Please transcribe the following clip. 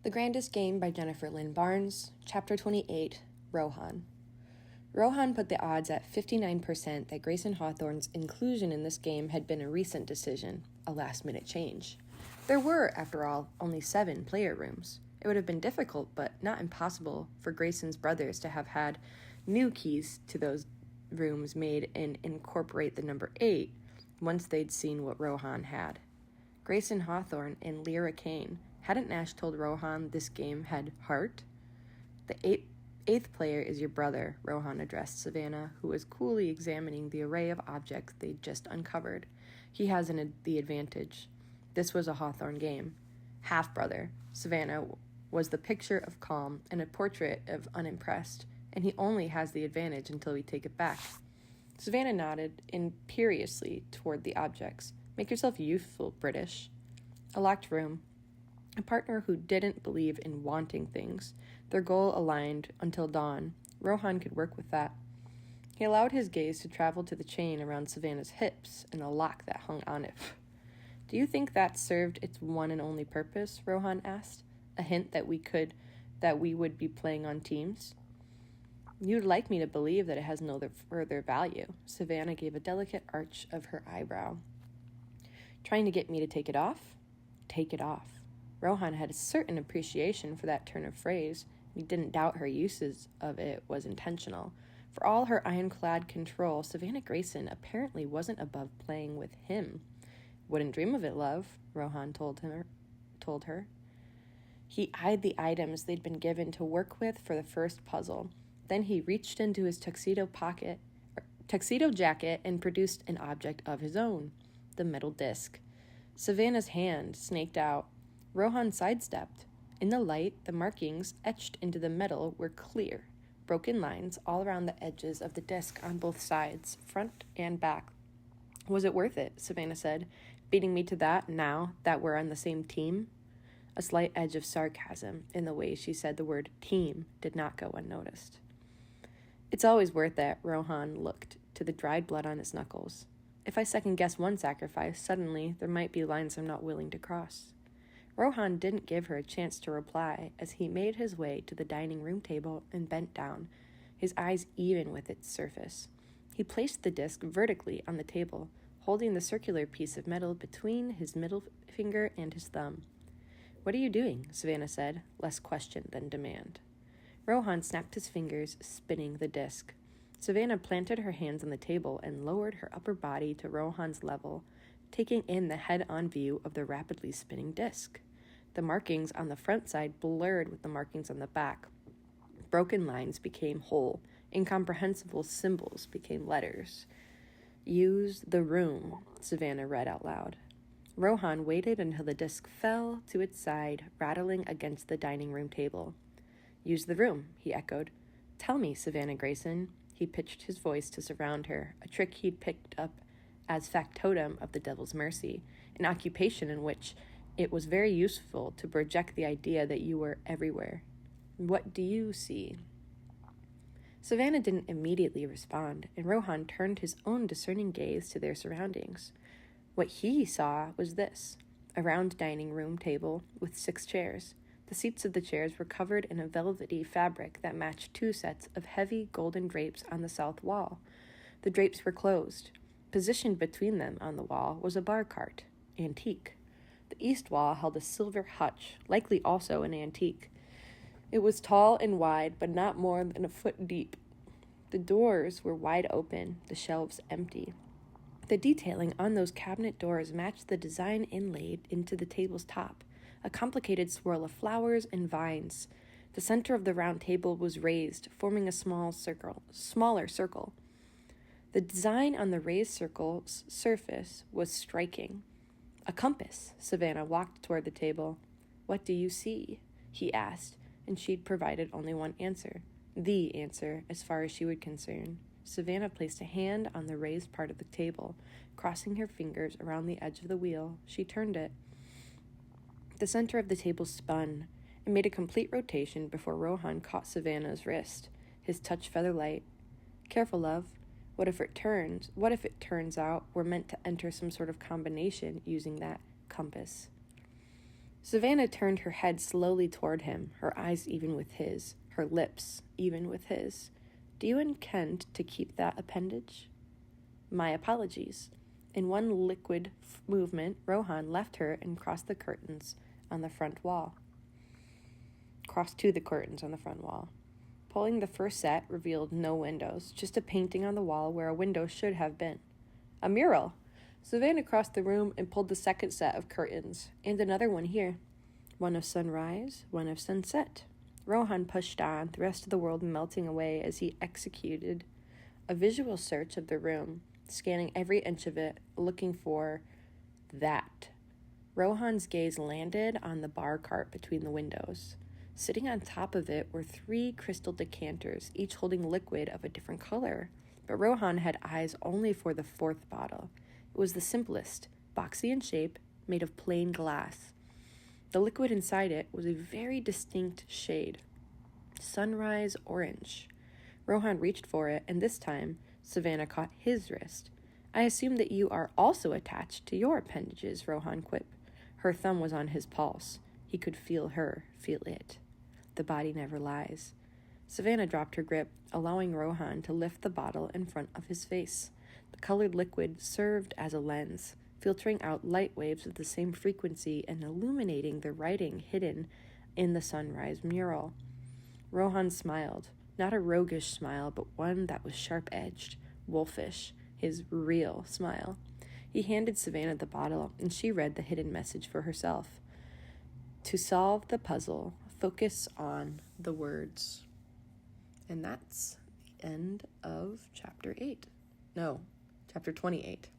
The Grandest Game by Jennifer Lynn Barnes, Chapter 28, Rohan. Rohan put the odds at 59% that Grayson Hawthorne's inclusion in this game had been a recent decision, a last-minute change. There were, after all, only 7 player rooms. It would have been difficult, but not impossible, for Grayson's brothers to have had new keys to those rooms made and incorporate the number 8 once they'd seen what Rohan had. Grayson Hawthorne and Lyra Kane. Hadn't Nash told Rohan this game had heart? The eighth player is your brother, Rohan addressed Savannah, who was coolly examining the array of objects they'd just uncovered. He has the advantage. This was a Hawthorne game. Half-brother, Savannah, was the picture of calm and a portrait of unimpressed, and he only has the advantage until we take it back. Savannah nodded imperiously toward the objects. Make yourself useful, British. A locked room. A partner who didn't believe in wanting things. Their goal aligned until dawn. Rohan could work with that. He allowed his gaze to travel to the chain around Savannah's hips and the lock that hung on it. Do you think that served its one and only purpose? Rohan asked. A hint that we would be playing on teams? You'd like me to believe that it has no further value. Savannah gave a delicate arch of her eyebrow. Trying to get me to take it off? Take it off. Rohan had a certain appreciation for that turn of phrase. He didn't doubt her uses of it was intentional. For all her ironclad control, Savannah Grayson apparently wasn't above playing with him. Wouldn't dream of it, love, Rohan told her. He eyed the items they'd been given to work with for the first puzzle. Then he reached into his tuxedo jacket and produced an object of his own, the metal disc. Savannah's hand snaked out. Rohan sidestepped. In the light, the markings etched into the metal were clear, broken lines all around the edges of the disc on both sides, front and back. Was it worth it? Savannah said, beating me to that now that we're on the same team? A slight edge of sarcasm in the way she said the word team did not go unnoticed. It's always worth it, Rohan looked to the dried blood on his knuckles. If I second-guess one sacrifice, suddenly there might be lines I'm not willing to cross. Rohan didn't give her a chance to reply as he made his way to the dining room table and bent down, his eyes even with its surface. He placed the disc vertically on the table, holding the circular piece of metal between his middle finger and his thumb. What are you doing? Savannah said, less question than demand. Rohan snapped his fingers, spinning the disc. Savannah planted her hands on the table and lowered her upper body to Rohan's level, taking in the head-on view of the rapidly spinning disc. The markings on the front side blurred with the markings on the back. Broken lines became whole. Incomprehensible symbols became letters. Use the room, Savannah read out loud. Rohan waited until the disc fell to its side, rattling against the dining room table. Use the room, he echoed. Tell me, Savannah Grayson. He pitched his voice to surround her, a trick he'd picked up as factotum of the Devil's Mercy, an occupation in which it was very useful to project the idea that you were everywhere. What do you see? Savannah didn't immediately respond, and Rohan turned his own discerning gaze to their surroundings. What he saw was this, a round dining room table with 6 chairs. The seats of the chairs were covered in a velvety fabric that matched 2 sets of heavy golden drapes on the south wall. The drapes were closed. Positioned between them on the wall was a bar cart, antique. The east wall held a silver hutch, likely also an antique. It was tall and wide, but not more than a foot deep. The doors were wide open, the shelves empty. The detailing on those cabinet doors matched the design inlaid into the table's top, a complicated swirl of flowers and vines. The center of the round table was raised, forming a smaller circle. The design on the raised circle's surface was striking. A compass. Savannah walked toward the table. What do you see? He asked, and she'd provided only one answer. The answer, as far as she was concerned. Savannah placed a hand on the raised part of the table. Crossing her fingers around the edge of the wheel, she turned it. The center of the table spun and made a complete rotation before Rohan caught Savannah's wrist, his touch feather light. Careful, love. What if it turns out we're meant to enter some sort of combination using that compass? Savannah turned her head slowly toward him, her eyes even with his, her lips even with his. Do you intend to keep that appendage? My apologies. In one liquid movement, Rohan left her and crossed to the curtains on the front wall. Pulling the first set revealed no windows, just a painting on the wall where a window should have been. A mural! Savannah crossed the room and pulled the second set of curtains, and another one here. One of sunrise, one of sunset. Rohan pushed on, the rest of the world melting away as he executed a visual search of the room, scanning every inch of it, looking for that. Rohan's gaze landed on the bar cart between the windows. Sitting on top of it were 3 crystal decanters, each holding liquid of a different color. But Rohan had eyes only for the 4th bottle. It was the simplest, boxy in shape, made of plain glass. The liquid inside it was a very distinct shade, sunrise orange. Rohan reached for it, and this time, Savannah caught his wrist. I assume that you are also attached to your appendages, Rohan quipped. Her thumb was on his pulse. He could feel her, feel it. The body never lies. Savannah dropped her grip, allowing Rohan to lift the bottle in front of his face. The colored liquid served as a lens, filtering out light waves of the same frequency and illuminating the writing hidden in the sunrise mural. Rohan smiled, not a roguish smile, but one that was sharp-edged, wolfish, his real smile. He handed Savannah the bottle, and she read the hidden message for herself. To solve the puzzle, focus on the words. And that's the end of chapter 8. No, chapter 28.